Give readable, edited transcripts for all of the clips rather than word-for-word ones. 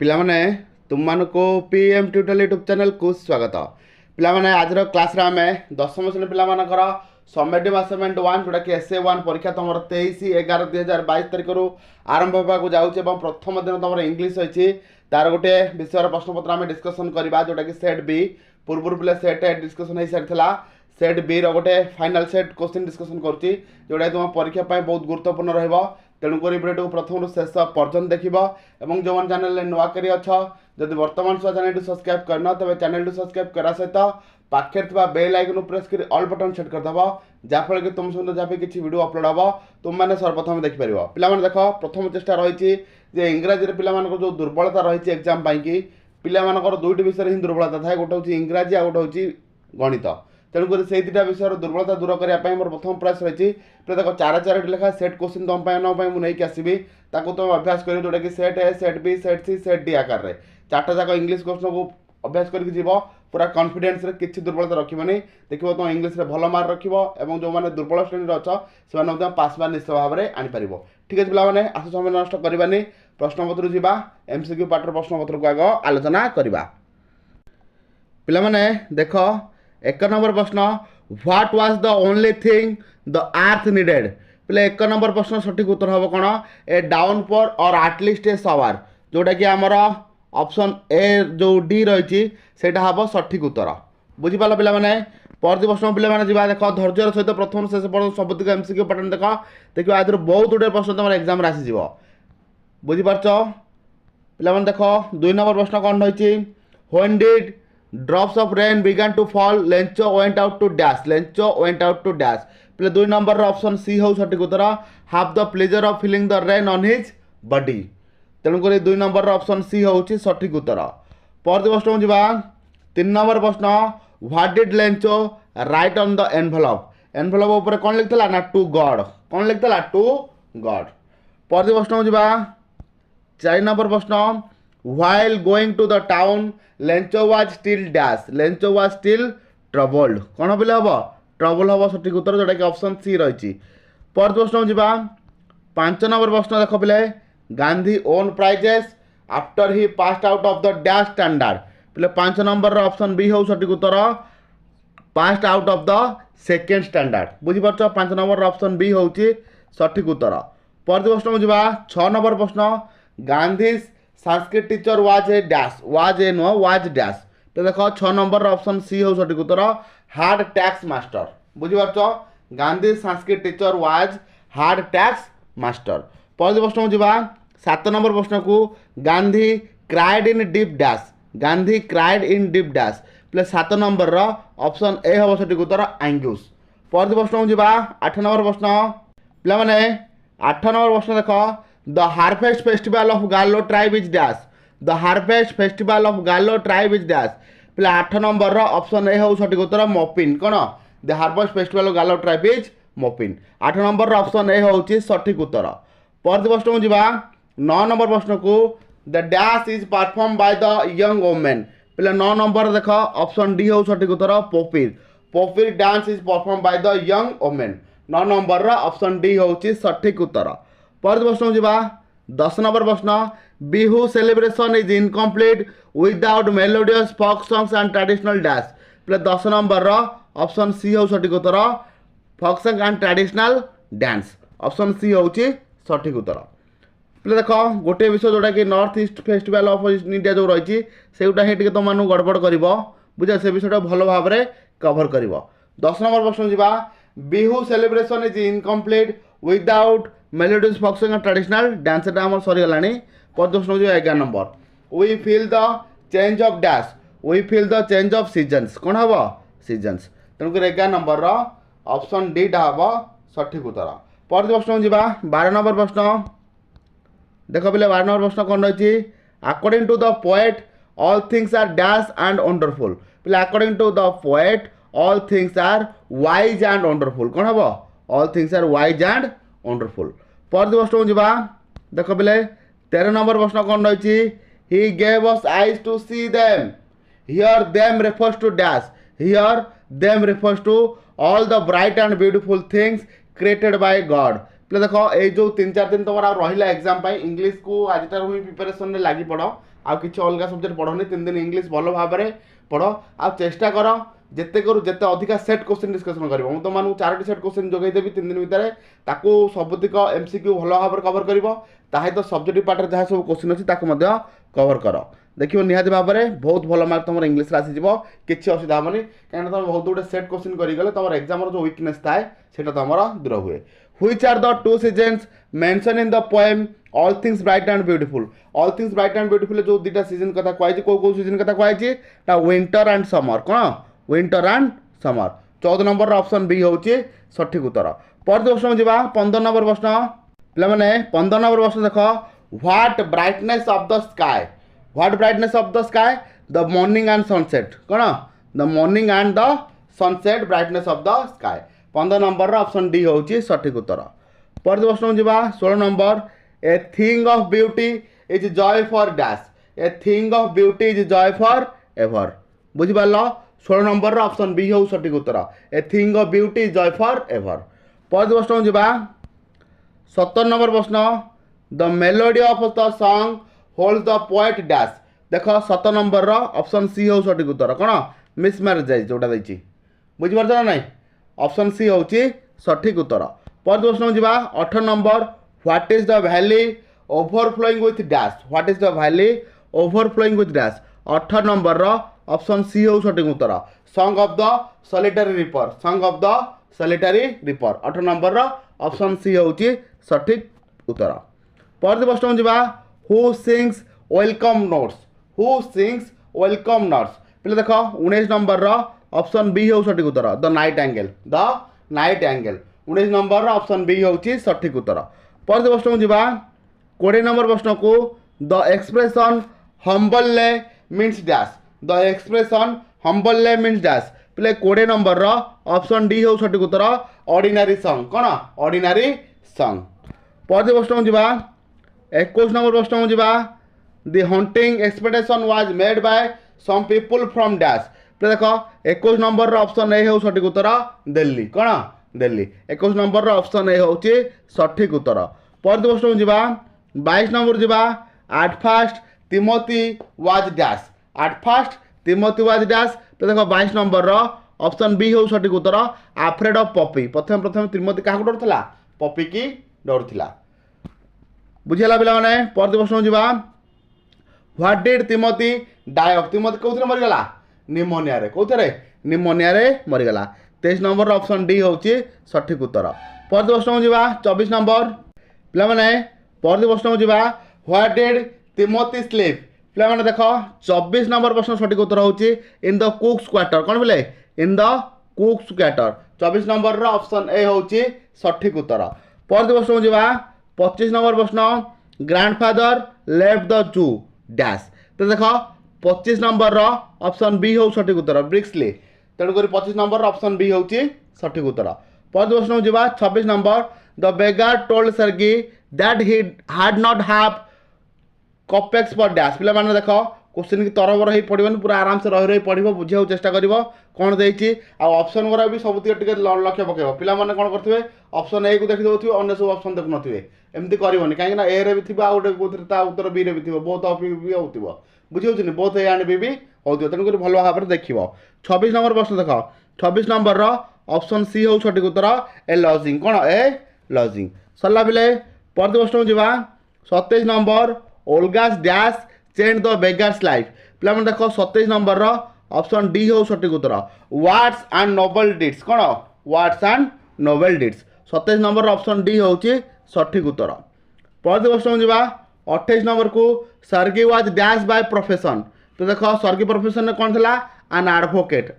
पिलामाने तुम को PM tutorial YouTube channel को स्वागत। पिलामाने आज क्लास रे आमे दशम श्रेणी पिलामानकर समेटिव असाइनमेंट 1 जोटा कि SA1 परीक्षा तुम 23/11/2022 तारिख रु आरंभ होगा जाऊँचे। प्रथम दिन तुम इंग्लीश अच्छी तार गोटे विषय प्रश्नपत्र आम डिस्कसन करवा जोटा कि सेट बी पूर्व पिले सेट डिस्कसन हो सारी सेट बी रोटे फाइनाल सेट क्वेश्चन डिस्कसन करुँची जोटा तुम परीक्षा बहुत गुरुत्वपूर्ण रहा। तेणुक भिडियो प्रथम शेष पर्यटन देख जो चैनल नुआकरी अच्छा जब बर्तमान सुधा चैनल सब्सक्राइब करना तेज चैनल सब्सक्राइब करा सहित पाखे बेल आइकन प्रेस कर ऑल बटन सेट करदेव जहाँफल कि तुम सहित जहाँ भी वीडियो अपलोड हम तुम मैंने सर्वप्रथम देखिपर। पिला देख प्रथम चेष्टा रही इंग्राजी पे जो दुर्बलता रही एग्जाम की पिलाମାନଙ୍କର दुईटी विषय हिंदी दुर्बलता थाए गोटे हूँ इंग्राजी आ गोटे हूँ गणित। तेणुक से दुटा विषय दुर्बलता दूर करने मोर प्रथम प्रयास रही देख चार लेखा सेट क्वेश्चन तुम मुझे आसबि तुम अभ्यास कर जोटा कि set A set B set C set D आकार में चार्टा जाक इंग्लीश क्वेश्चन को अभ्यास करके पूरा कॉन्फिडेंस रे किसी दुर्बलता रखनी देखो तुम इंग्लीश रे भल मार्क रख जो मैंने दुर्बल श्रेणी अच्छ से पास मार्क निश्चित भाव में आनीपर। ठीक है पे आस समय नष्ट करवानी प्रश्नपत्र जावा MCQ पार्टर प्रश्नपत्र को आग आलोचना करवा। पिलामाने देख एक नंबर प्रश्न what was the only thing the earth needed. पे एक नंबर प्रश्न सठिक उत्तर हम कौन ए डाउनपोर और एटलिस्ट ए शावर जोटा कि आमर ऑप्शन ए जो डी रही हम सठिक उत्तर बुझीपाल। पे परवर्ती प्रश्न पे देख धैर्यर सहित प्रथम शेष पर्यटन सबुतिक MCQ पैटर्न देख देखिए आदि बहुत गुटे प्रश्न तुम एग्जाम आसीज बुझीपार। पे देख 2 नंबर प्रश्न कौन रही when did drops of rain begin to fall Lencho went out to dash Lencho went out to dash. पे 2 नंबर ऑप्शन सी हो सठिक उत्तर have the pleasure of feeling the rain on his body. तेणुक 2 number option C हूँ सठिक उत्तर। परवर्ती प्रश्न जावा 3 नंबर प्रश्न what did Lencho write on the envelope envelope ऊपर कौन लिखता ना टू गॉड कौन लिखता टू गॉड। परवर्ती प्रश्न जावा 4 नंबर प्रश्न while going to the town Lencho was still dash Lencho was still troubled कौन बोले हम ट्रबल हम सठिक उत्तर जोटा कि ऑप्शन सी रही। परवर्ती प्रश्न जावा 5 नंबर प्रश्न देख पे Gandhi own prizes after he passed out of the dash standard. पे 5 नंबर ऑप्शन बी हो सठिक उत्तर passed out of the second standard बुझीपार। 5 नंबर ऑप्शन बी हूँ सठिक उत्तर। परवर्ती प्रश्न जावा 6 नंबर प्रश्न Gandhi Sanskrit teacher was a dash was a नुह वाज डैश। तो देख 6 नंबर ऑप्शन सी हो सठिक उत्तर हार्ड टैक्स मास्टर बुझीपार। Gandhi Sanskrit teacher was hard टैक्स मास्टर। परवर्ती प्रश्न जावा 7 नंबर प्रश्न को Gandhi cried in deep dash Gandhi cried in deep dash. प्ले 7 नंबर ऑप्शन ए हम सठिक उत्तर एंग्यूस। परवर्ती प्रश्न जावा 8 नंबर प्रश्न पे 8 नंबर प्रश्न देख द हार्वेस्ट फेस्टिवल ऑफ गालो tribe is dash the harvest festival of गालो ट्राइब इज डैश। पे 8 नंबर ऑप्शन ए हूँ सठिक उत्तर मोपिन कौन द हार्वेस्ट फेस्टिवल ऑफ गालो tribe is Mopin 8 number option A हूँ सठिक उत्तर। परवर्ती प्रश्न जावा 9 नंबर प्रश्न को the dash is perform by the young women. पे 9 नंबर देख ऑप्शन डी हूँ सठिक उत्तर पोपिर पोपिर dance is perform by the young women 9 number option D हूँ सठिक उत्तर। परवर्ती प्रश्न जावा 10 नंबर प्रश्न Bihu celebration is incomplete without melodious folk songs and traditional dash. पे 10 नंबर ऑप्शन सी हूँ सठिक उत्तर folk song and traditional dance option C हूँ सठिक उत्तर। पे देख गोटे विषय जोटा कि north east festival of India जो रही से तुम गड़बड़ कर बुझे से विषय भल भाव में कवर कर। 10 नंबर प्रश्न जावा Bihu celebration is incomplete without melodious folk song and traditional dance आम सरीगला। प्रश्न 11 number we feel the change of dash we feel the change of seasons कौन हम सीजन्स। तेणुक 11 नंबर ऑप्शन डी टा हम सठिक उत्तर। परवर्ती प्रश्न जावा 12 नंबर प्रश्न देख पे 12 नंबर प्रश्न कौन रही according to the poet all things are dash and wonderful. पे according to the poet all things are wise and wonderful कौन हम all things are wise and wonderful. परवर्ती प्रश्न जावा देख पे 13 नंबर प्रश्न कौन रही he gave us eyes to see them here them refers to dash here them refers to all the bright and beautiful things created by God. पे देख ये जो 3-4 दिन तुम रहा एग्जाम इंग्लीश को आज ही प्रिपेरेसन लगी पड़ आ कि अलग सब्जेक्ट पढ़नी 3 दिन इंग्लीश भल भाव में पढ़ आ चेष्टा कर जिते करू जिते अधिका सेट क्वेश्चन डिस्कसन कर तुम 4टी सेट क्वेश्चन जोगेदेवी 3 दिन भितर ताकू सबुतिक एमसीक्यू भल भाव में कवर कर तो सब्जेक्टिव पार्ट जहाँ सब क्वेश्चन अच्छी कवर कर देखिए निहाती भाव में बहुत भल मार्क तुम इंग्लीश आसीज किसी असुविधा हेनी कहीं तुम बहुत गुटे सेट क्वेश्चन करगले तुम एग्जाम जो वीकनेस थाए से तुम दूर हुए which are the 2 seasons mentioned in the poem all things bright and beautiful all things bright and beautiful जो 2टा सीजन कथा कही कौ सीजन कथा कही विंटर एंड समर कौन winter and summer 14 number option B हूँ सठिक उत्तर पर प्रश्न जा 15 नंबर प्रश्न पे 15 नंबर प्रश्न देख what brightness of the sky what brightness of the sky the morning and sunset कौन the morning and the sunset brightness of the sky 15 number option D हूँ सठिक उत्तर पर प्रश्न जा 16 number a thing of beauty is joy for dash a thing of beauty is joy for ever बुझिपार 16 number option B हूँ सठिक उत्तर a thing of beauty is joy for ever पर प्रश्न जा 17 नंबर प्रश्न the melody of the song hold the poet dash देख 17 number option C हूँ सठिक उत्तर कौन मिस मैरेज जोटा देखिए बुझिपार ना नहीं ऑप्शन सी हूँ सठिक उत्तर पर प्रश्न जा 18 number what is the valley overflowing with dash what is the valley overflowing with dash 18 number option C हूँ सठिक उत्तर song of the solitary reaper song of the solitary reaper 18 number option C हूँ सठिक उत्तर पर प्रश्न जा who sings welcome notes who sings welcome notes पे देख 19 नंबर ऑप्शन बी हूँ सठिक उत्तर the nightingale 19 number option B हूँ सठिक उत्तर पर प्रश्न जा 20 नंबर प्रश्न को the expression humbly means dash the expression humbly means dash पे 20 नंबर ऑप्शन डी हूँ सठिक उत्तर ऑर्डिनरी सॉन्ग कौन ऑर्डिनरी सॉन्ग पर प्रश्न जा 21 नंबर प्रश्न जा the hunting expectation was made by some people from dash पे देख 21 नंबर ऑप्शन ए हूँ सठिक उत्तर दिल्ली कौन दिल्ली 21 नंबर ऑप्शन ए हूँ सठिक उत्तर पर प्रश्न जा 22 नंबर जा at first Timothy was dash at first Timothy was dash पे देख 22 नंबर ऑप्शन बी हूँ सठिक उत्तर आफ्रेड ऑफ पपी प्रथम प्रथम तिमोथी क्या डरुला पपी की डरुला बुझेगा पिला मैंने पर प्रश्न जा what did Timothy die of Timothy कौन मरीगला निमोनिया रे कौन निमोनिया रे मरीगला 23 नंबर ऑप्शन डी हूँ सठिक उत्तर पर प्रश्न जा 24 नंबर पिला मैंने पर प्रश्न जा व्हाट डिड तिमोथी स्लीप पिला मैंने देख 24 नंबर प्रश्न सठिक उत्तर हूँ इन द कुक्स क्वार्टर कौन बोले in the cooks quarter 24 number option A हूँ सठिक उत्तर पर प्रश्न जा 25 नंबर प्रश्न grandfather left the zoo dash तो देख 25 नंबर ऑप्शन बी हूँ सठिक उत्तर ब्रिक्सली तेणुक 25 नंबर ऑप्शन बी हूँ सठिक उत्तर पर प्रश्न जा 26 number the beggar told Sergei that he had not have kopecks for dash पे मैंने देख क्वेश्चन की तरबर हो पड़ोनी पूरा आराम से रही पढ़ो बुझे चेष्टा कर कौन देखिए ऑप्शन गुरा भी सब लक्ष्य पकेब पिला मैंने कौन करेंगे ऑप्शन ए को देखी देखे अन्य सब ऑप्शन देखु नथिबे एमती करबनी कहीं ए रे भी थी आ गोटे उत्तर बी रे भी थी बोथ ऑफ भी हो बुझे बोथ ए एंड बी भी होती तेणुक भल भाव में देख 26 नंबर प्रश्न देख 26 नंबर ऑप्शन सी हूँ सठिक उत्तर ए लॉजिंग कौन ए लॉजिंग सरला पिले पर प्रश्न जा 27 number Olga's dash change the beggar's life पे देख 27 नंबर ऑप्शन डी हूँ सठिक उत्तर वार्ड्स एंड नोबल डिड्स कौन words and noble deeds 27 number option D हूँ सठिक उत्तर पर प्रश्न जा 28 नंबर को Sergei was dash by profession तो देख सर्गी प्रोफेशन में कौन था an advocate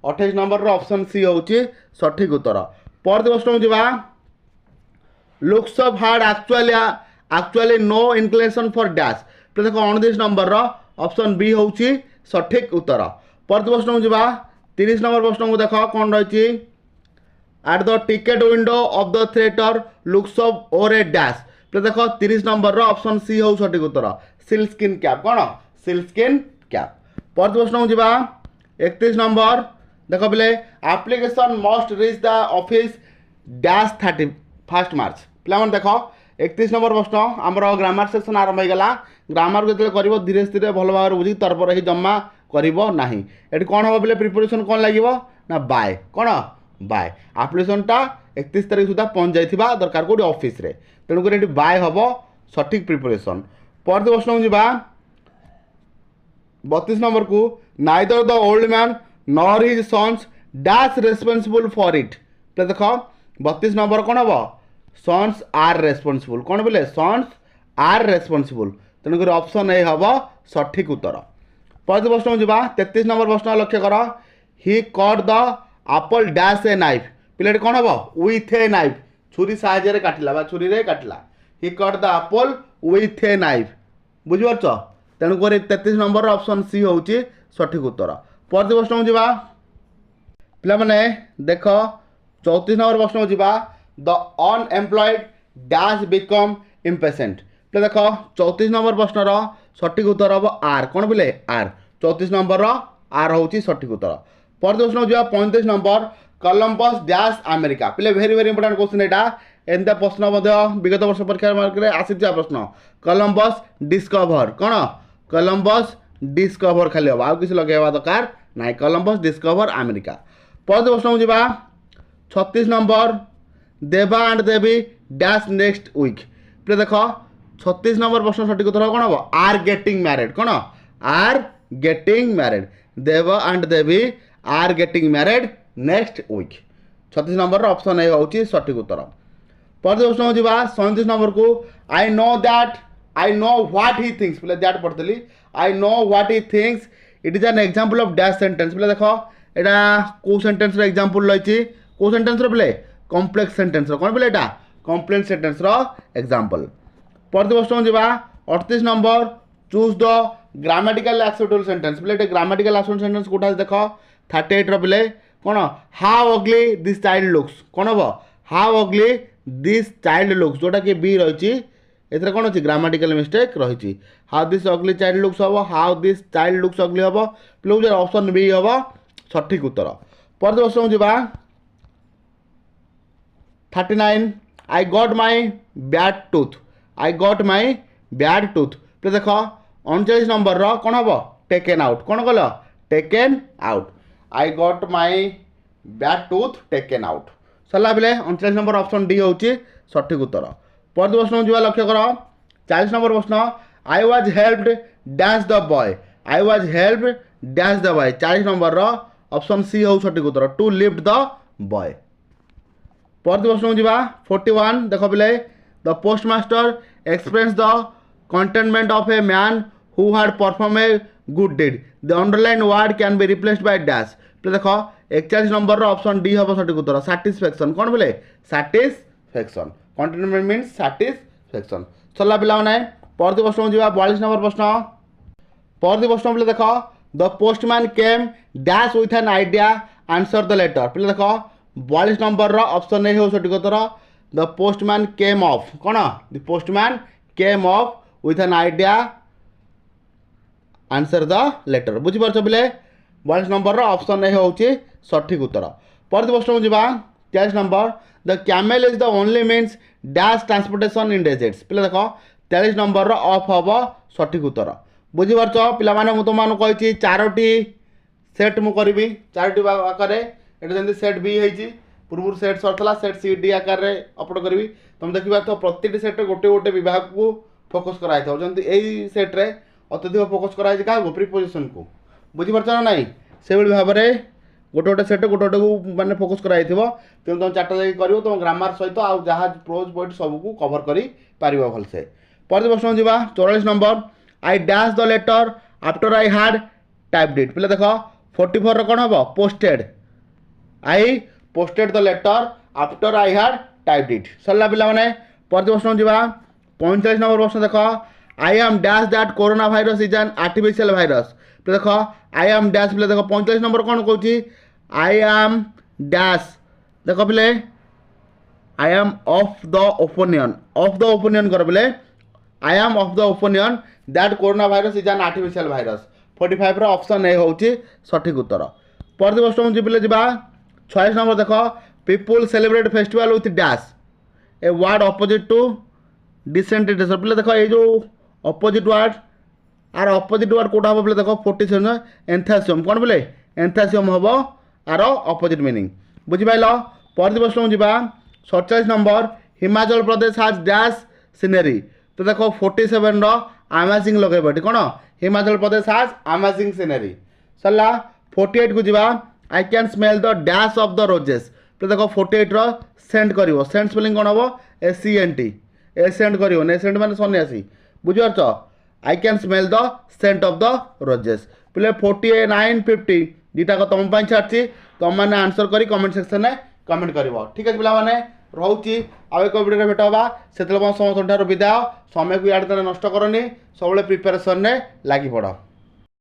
28 number option C हूँ सठिक उत्तर पर प्रश्न जा looks of hard actually no inclination for dash तो देख 29 नंबर ऑप्शन बी हूँ सठिक उत्तर पर प्रश्न जा 30 नंबर प्रश्न को देख कौन रही at the ticket window of the theatre looks of over A dash तो देख 30 नंबर ऑप्शन सी हूँ सठिक उत्तर सिल्क स्किन कैप कौन सिल्क स्किन कैप पर प्रश्न जा 31 नंबर देख पे application must reach the office dash 31 पे देख 31 नंबर प्रश्न आमर ग्रामर सेक्शन आरंभ होगा ग्रामर को जो कर धीरे धीरे भल भाव बुझी तरपर ही जमा करना ये कौन हम बोले प्रिपरेशन कौन लगे ना बाय कौन बाय आप्लिकेशनटा 31 तारीख सुधा पहुँच जाइथिबा दरकार कोडी ऑफिस रे तेणुक ये बाय हम सठिक प्रिपरेशन परवर्ती प्रश्न जा 32 नंबर को neither the old man nor his sons dash responsible for it तो देख 32 नंबर कौन हम सन्स आर रेस्पॉन्सिबल कौन बोले सन्स आर रेस्पॉन्सिबल तेणुक ऑप्शन ए हम सठिक उत्तर परवर्ती प्रश्न जा 33 नंबर प्रश्न लक्ष्य कर he cut the apple dash a knife पिलाटी कौन हम विथ ए नाइफ छुरी साहाय्य काटिला छुरी रे काटिला he cut the apple with a knife बुझिपारछ तेणुक 33 नंबर ऑप्शन सी हूँ सठिक उत्तर परवर्ती प्रश्न जा पे देख 34 नंबर प्रश्न जा द अनएम्प्लॉयड डैश बिकम इम्पेसेंट पे देख 34 नंबर प्रश्नर सठिक उत्तर हम आर कौन बोले आर 34 नंबर आर हूँ सठिक उत्तर परवर्ती प्रश्न जा 35 नंबर कोलंबस डैश अमेरिका पे वेरी वेरी इंपोर्टेंट क्वेश्चन यहाँ एंता प्रश्न विगत वर्ष परीक्षा मार्क आसी प्रश्न कोलंबस डिस्कवर कौन कोलंबस डिस्कवर खाली हम आउ किसी लगेगा दरकार ना कोलंबस डिस्कवर अमेरिका परवर्ती प्रश्न जा 36 number Deva and Devi dash next week पे देख 36 नंबर प्रश्न सठिक उत्तर कौन हम आर गेटिंग मैरिड कौन are getting married Deva and Devi are getting married next week 36 number option A हूँ सठिक उत्तर परवर्ती प्रश्न जा 37 नंबर को I know what he thinks पे दैट पढ़ी I know what he thinks it is an example of dash sentence पे देख यहाँ कौ सेंटेंस एग्जांपल रही कौ सेंटेंस पे कॉम्प्लेक्स सेंटेंस कौन पे यहाँ कॉम्प्लेक्स सेंटेंस एग्जांपल परवर्ती प्रश्न जा 38 number choose the grammatical acceptable sentence पे ग्रामेटिकल एक्सेप्टेबल सेंटेंस कोटा देख 38 पे कौन how ugly this child looks कौन हम how ugly this child looks जोटा कि बी रही एथरे कौन अच्छी ग्रामेटिकल मिस्टेक रही how this ugly child looks हम how this child looks ugly हम प्लस ऑप्शन बी हम सठिक उत्तर परवर्ती प्रश्न जा 39 I got my bad tooth I got my bad tooth पे देख 39 नंबर कौन हम टेकन आउट कौन कल taken out I got my bad tooth taken out सरला बेले 39 नंबर ऑप्शन डी हूँ सठिक उत्तर परवर्ती प्रश्न जो लक्ष्य कर 40 नंबर प्रश्न I was helped dash the boy I was helped dash the boy 40 number option C हूँ सठिक उत्तर टू लिफ्ट द बॉय परवर्ती प्रश्न जा 41 देख पे the postmaster explains the contentment of a man who had perform a good deed the underline word can be replaced by dash पे देख 41 नंबर ऑप्शन डी हम सठिक उत्तर सैटिस्फैक्शन कौन बोले सैटिस्फैक्शन कंटेनमेंट मीन्स सैटिस्फैक्शन सरला पे परवर्ती प्रश्न जा 42 नंबर प्रश्न परवर्ती प्रश्न पे देख the postman came dash with an idea answer the letter पे देख 42 नंबर ऑप्शन ए हो सठिक उत्तर द पोस्टमैन केम ऑफ कौन the postman came off with an idea answer the letter बुझीपार पे 42 नंबर ऑप्शन ए हूँ सठिक उत्तर परवर्ती प्रश्न जा 43 number the camel is the only means dash transportation in desserts पे देख 43 नंबर ऑफ हम सठिक उत्तर बुझीपार पे तुम कही 4टी सेट मुझे 4टी आकार जमी सेट बी होती पूर्व सेट सरता सेट सी डी आकार अपलोड करी तुम देखा तो प्रति सेट गोटे गोटे विभाग को फोकस कराई जमी यही सेट्रे अत्यधिक फोकस कराई क्या प्रिपोजिशन को बुझीपार ना नाई से भाव में गोटे गोटे सेट गोटे गोटे को मैंने फोकस कराई तेणु तुम 4टा जाकि कर तुम ग्रामर सहित आउ जहाँ प्रोज पॉइंट सबको कवर कर भलसे परवर्ती प्रश्न जा 44 number I dash the letter after I had typed it पे देख 44 कौन हम posted I posted the letter after I had typed it सरला पे परवर्ती प्रश्न जा 45 नंबर प्रश्न देख I am dash that corona virus is an artificial virus पे देख आई एम डैश पे देख 45 नंबर कौन कौन आई एम डैश देख पे I am of the opinion कर पे I am of the opinion that corona virus is an artificial virus 45 option A हूँ सठिक उत्तर परवर्ती प्रश्न पे जा 46 नंबर देख people celebrate festival with dash a word opposite to descended पे देख ये जो opposite word are opposite word कौटा हम पे देख 47 एंथासियम कौन बोले एंथासियम हम आर अपोजिट मीनिंग बुझिपाल पर प्रश्न जा 47 नंबर हिमाचल प्रदेश हाज डैश सीनेरी तो देख 47 अमेजिंग लगे कौन हिमाचल प्रदेश हाज अमेजिंग सीनेरी सरला 48 को जा आई can smell the dash of the roses तो देख 48 सेंट कर सेंट स्पेलिंग कौन हम SCENT एसेंट कर एसेंट मान सन्यासी बुझिपार I can smell the scent of the roses पे 49 50 दुटा तुम छाड़ी तुम मैंने आंसर करी कमेंट सेक्शन में कमेंट कर ठीक है पे रोचे आउ एक वीडियो भेट हाँ से समस्त विदाय समय को इे नष्ट करनी सब प्रिपेरेसन में लगी पड़।